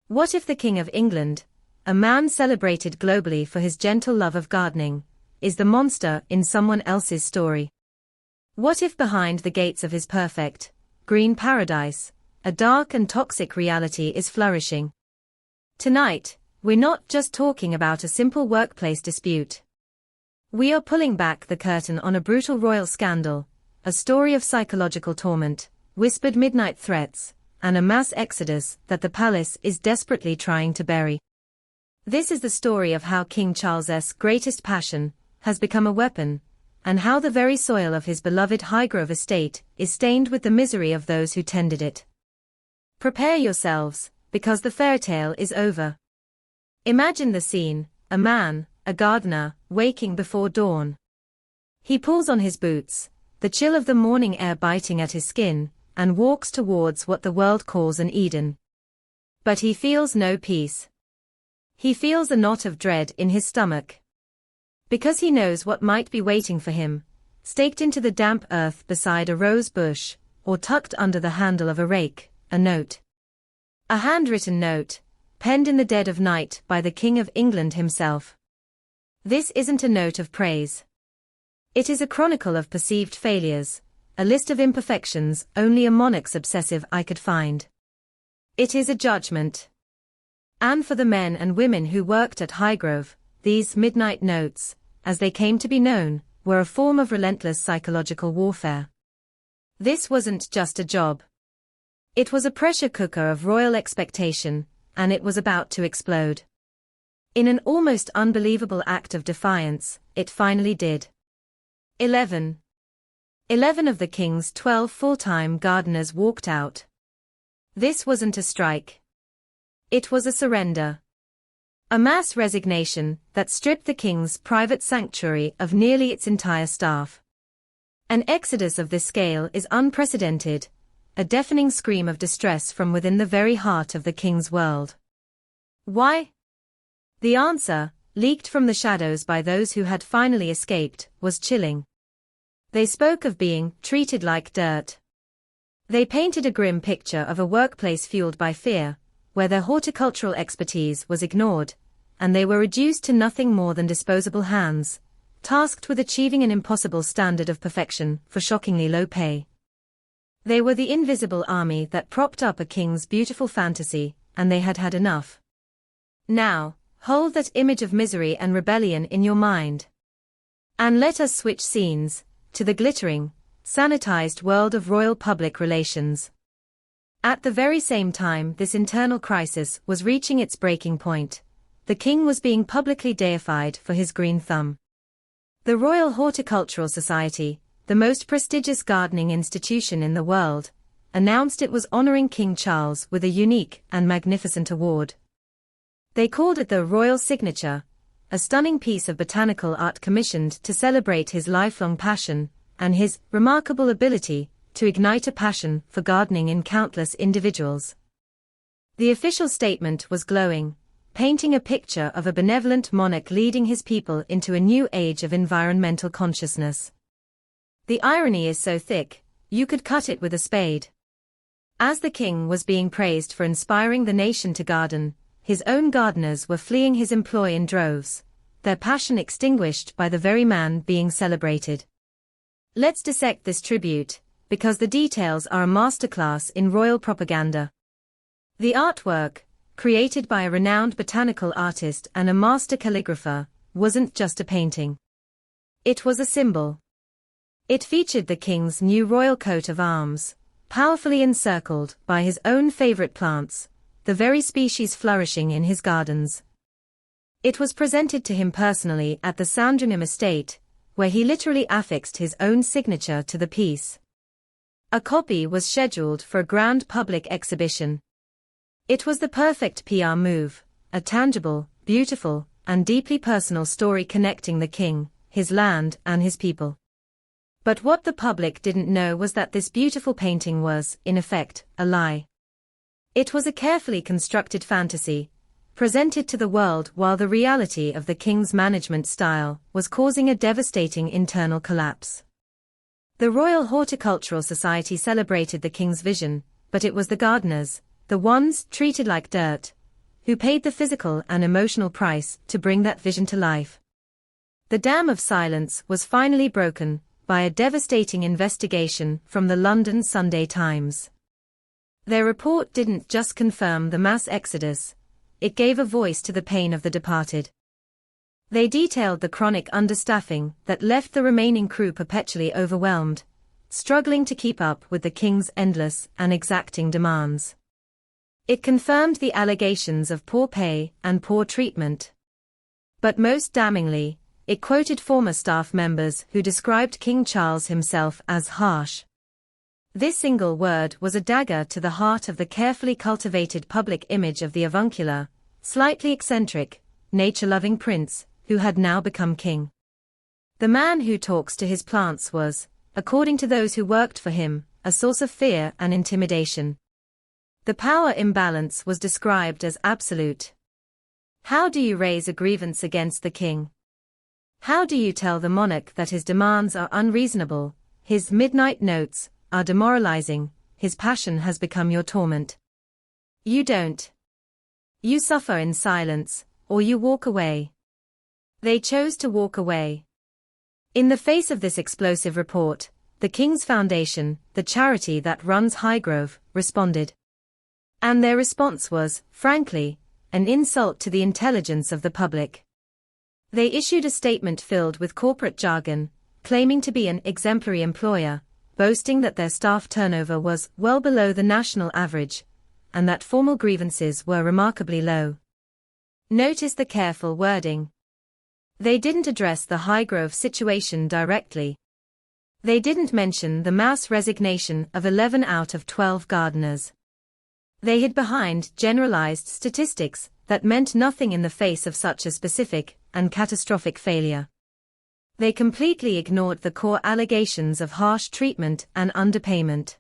What if the King of England, a man celebrated globally for his gentle love of gardening, is the monster in someone else's story? What if behind the gates of his perfect, green paradise, a dark and toxic reality is flourishing? Tonight, we're not just talking about a simple workplace dispute. We are pulling back the curtain on a brutal royal scandal, a story of psychological torment, whispered midnight threats, and a mass exodus that the palace is desperately trying to bury. This is the story of how King Charles's greatest passion has become a weapon, and how the very soil of his beloved Highgrove estate is stained with the misery of those who tended it. Prepare yourselves, because the fairytale is over. Imagine the scene: a man, a gardener, waking before dawn. He pulls on his boots, the chill of the morning air biting at his skin, and walks towards what the world calls an Eden. But he feels no peace. He feels a knot of dread in his stomach. Because he knows what might be waiting for him, staked into the damp earth beside a rose bush, or tucked under the handle of a rake, a note. A handwritten note, penned in the dead of night by the King of England himself. This isn't a note of praise. It is a chronicle of perceived failures, a list of imperfections only a monarch's obsessive eye could find. It is a judgment. And for the men and women who worked at Highgrove, these midnight notes, as they came to be known, were a form of relentless psychological warfare. This wasn't just a job. It was a pressure cooker of royal expectation, and it was about to explode. In an almost unbelievable act of defiance, it finally did. 11 of the king's 12 full-time gardeners walked out. This wasn't a strike. It was a surrender. A mass resignation that stripped the king's private sanctuary of nearly its entire staff. An exodus of this scale is unprecedented, a deafening scream of distress from within the very heart of the king's world. Why? The answer, leaked from the shadows by those who had finally escaped, was chilling. They spoke of being treated like dirt. They painted a grim picture of a workplace fueled by fear, where their horticultural expertise was ignored, and they were reduced to nothing more than disposable hands, tasked with achieving an impossible standard of perfection for shockingly low pay. They were the invisible army that propped up a king's beautiful fantasy, and they had had enough. Now, hold that image of misery and rebellion in your mind. And let us switch scenes to the glittering, sanitized world of royal public relations. At the very same time this internal crisis was reaching its breaking point, the king was being publicly deified for his green thumb. The Royal Horticultural Society, the most prestigious gardening institution in the world, announced it was honoring King Charles with a unique and magnificent award. They called it the Royal Signature, a stunning piece of botanical art commissioned to celebrate his lifelong passion, and his remarkable ability to ignite a passion for gardening in countless individuals. The official statement was glowing, painting a picture of a benevolent monarch leading his people into a new age of environmental consciousness. The irony is so thick, you could cut it with a spade. As the king was being praised for inspiring the nation to garden, his own gardeners were fleeing his employ in droves, their passion extinguished by the very man being celebrated. Let's dissect this tribute, because the details are a masterclass in royal propaganda. The artwork, created by a renowned botanical artist and a master calligrapher, wasn't just a painting. It was a symbol. It featured the king's new royal coat of arms, powerfully encircled by his own favorite plants, the very species flourishing in his gardens. It was presented to him personally at the Sandringham estate, where he literally affixed his own signature to the piece. A copy was scheduled for a grand public exhibition. It was the perfect PR move, a tangible, beautiful, and deeply personal story connecting the king, his land, and his people. But what the public didn't know was that this beautiful painting was, in effect, a lie. It was a carefully constructed fantasy, presented to the world while the reality of the king's management style was causing a devastating internal collapse. The Royal Horticultural Society celebrated the king's vision, but it was the gardeners, the ones treated like dirt, who paid the physical and emotional price to bring that vision to life. The dam of silence was finally broken by a devastating investigation from the London Sunday Times. Their report didn't just confirm the mass exodus, it gave a voice to the pain of the departed. They detailed the chronic understaffing that left the remaining crew perpetually overwhelmed, struggling to keep up with the king's endless and exacting demands. It confirmed the allegations of poor pay and poor treatment. But most damningly, it quoted former staff members who described King Charles himself as harsh. This single word was a dagger to the heart of the carefully cultivated public image of the avuncular, slightly eccentric, nature-loving prince, who had now become king. The man who talks to his plants was, according to those who worked for him, a source of fear and intimidation. The power imbalance was described as absolute. How do you raise a grievance against the king? How do you tell the monarch that his demands are unreasonable, his midnight notes are demoralizing, his passion has become your torment? You don't. You suffer in silence, or you walk away. They chose to walk away. In the face of this explosive report, the King's Foundation, the charity that runs Highgrove, responded. And their response was, frankly, an insult to the intelligence of the public. They issued a statement filled with corporate jargon, claiming to be an exemplary employer, boasting that their staff turnover was well below the national average, and that formal grievances were remarkably low. Notice the careful wording. They didn't address the Highgrove situation directly. They didn't mention the mass resignation of 11 out of 12 gardeners. They hid behind generalized statistics that meant nothing in the face of such a specific and catastrophic failure. They completely ignored the core allegations of harsh treatment and underpayment.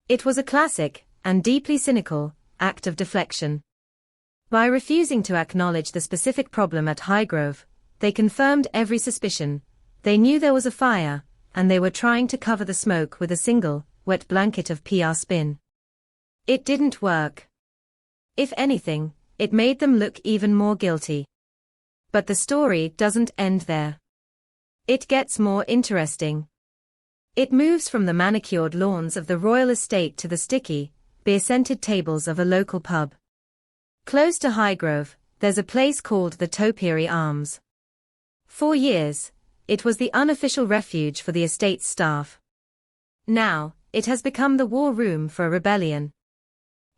It was a classic, and deeply cynical, act of deflection. By refusing to acknowledge the specific problem at Highgrove, they confirmed every suspicion. They knew there was a fire, and they were trying to cover the smoke with a single, wet blanket of PR spin. It didn't work. If anything, it made them look even more guilty. But the story doesn't end there. It gets more interesting. It moves from the manicured lawns of the royal estate to the sticky, beer-scented tables of a local pub. Close to Highgrove, there's a place called the Topiri Arms. For years, it was the unofficial refuge for the estate's staff. Now, it has become the war room for a rebellion.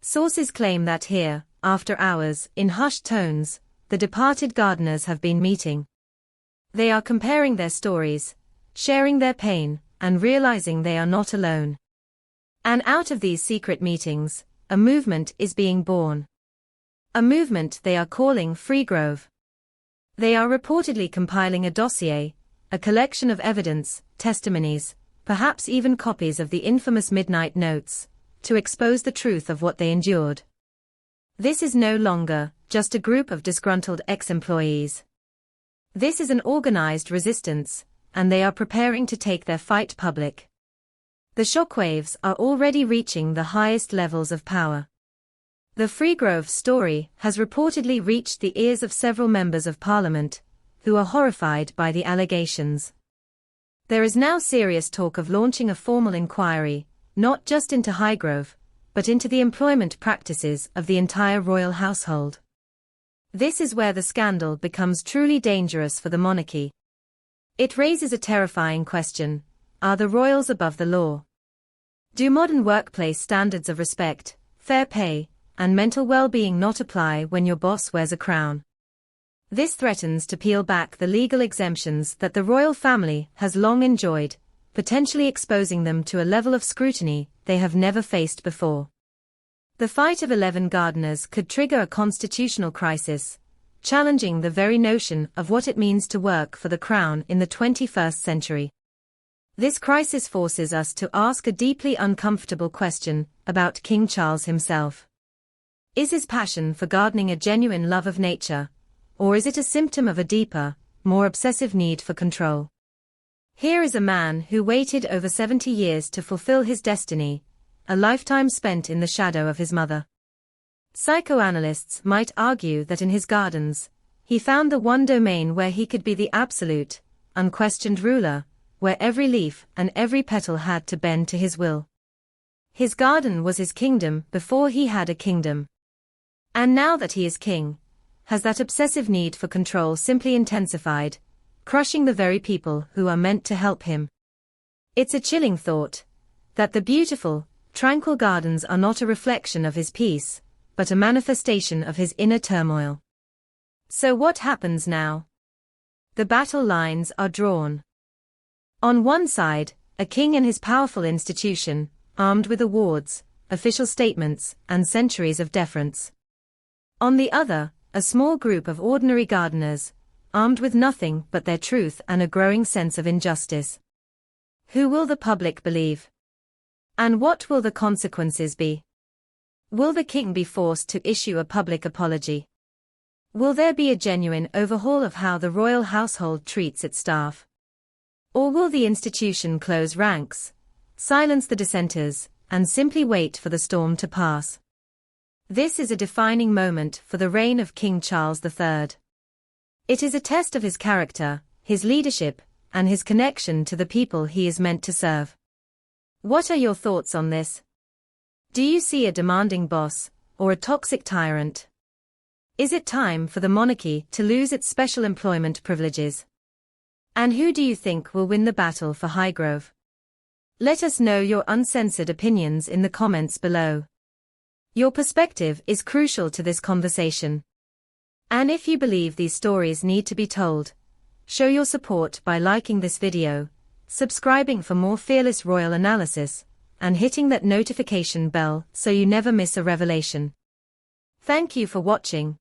Sources claim that here, after hours, in hushed tones, the departed gardeners have been meeting. They are comparing their stories, sharing their pain, and realizing they are not alone. And out of these secret meetings, a movement is being born. A movement they are calling Freegrove. They are reportedly compiling a dossier, a collection of evidence, testimonies, perhaps even copies of the infamous Midnight Notes, to expose the truth of what they endured. This is no longer just a group of disgruntled ex-employees. This is an organized resistance, and they are preparing to take their fight public. The shockwaves are already reaching the highest levels of power. The Freegrove story has reportedly reached the ears of several members of Parliament, who are horrified by the allegations. There is now serious talk of launching a formal inquiry, not just into Highgrove, but into the employment practices of the entire royal household. This is where the scandal becomes truly dangerous for the monarchy. It raises a terrifying question: are the royals above the law? Do modern workplace standards of respect, fair pay, and mental well-being not apply when your boss wears a crown? This threatens to peel back the legal exemptions that the royal family has long enjoyed, potentially exposing them to a level of scrutiny they have never faced before. The fight of 11 gardeners could trigger a constitutional crisis, challenging the very notion of what it means to work for the crown in the 21st century. This crisis forces us to ask a deeply uncomfortable question about King Charles himself. Is his passion for gardening a genuine love of nature, or is it a symptom of a deeper, more obsessive need for control? Here is a man who waited over 70 years to fulfill his destiny, a lifetime spent in the shadow of his mother. Psychoanalysts might argue that in his gardens, he found the one domain where he could be the absolute, unquestioned ruler, where every leaf and every petal had to bend to his will. His garden was his kingdom before he had a kingdom. And now that he is king, has that obsessive need for control simply intensified, crushing the very people who are meant to help him. It's a chilling thought, that the beautiful, tranquil gardens are not a reflection of his peace, but a manifestation of his inner turmoil. So what happens now? The battle lines are drawn. On one side, a king and his powerful institution, armed with awards, official statements, and centuries of deference. On the other, a small group of ordinary gardeners, armed with nothing but their truth and a growing sense of injustice. Who will the public believe? And what will the consequences be? Will the king be forced to issue a public apology? Will there be a genuine overhaul of how the royal household treats its staff? Or will the institution close ranks, silence the dissenters, and simply wait for the storm to pass? This is a defining moment for the reign of King Charles III. It is a test of his character, his leadership, and his connection to the people he is meant to serve. What are your thoughts on this? Do you see a demanding boss, or a toxic tyrant? Is it time for the monarchy to lose its special employment privileges? And who do you think will win the battle for Highgrove? Let us know your uncensored opinions in the comments below. Your perspective is crucial to this conversation. And if you believe these stories need to be told, show your support by liking this video, subscribing for more fearless royal analysis, and hitting that notification bell so you never miss a revelation. Thank you for watching.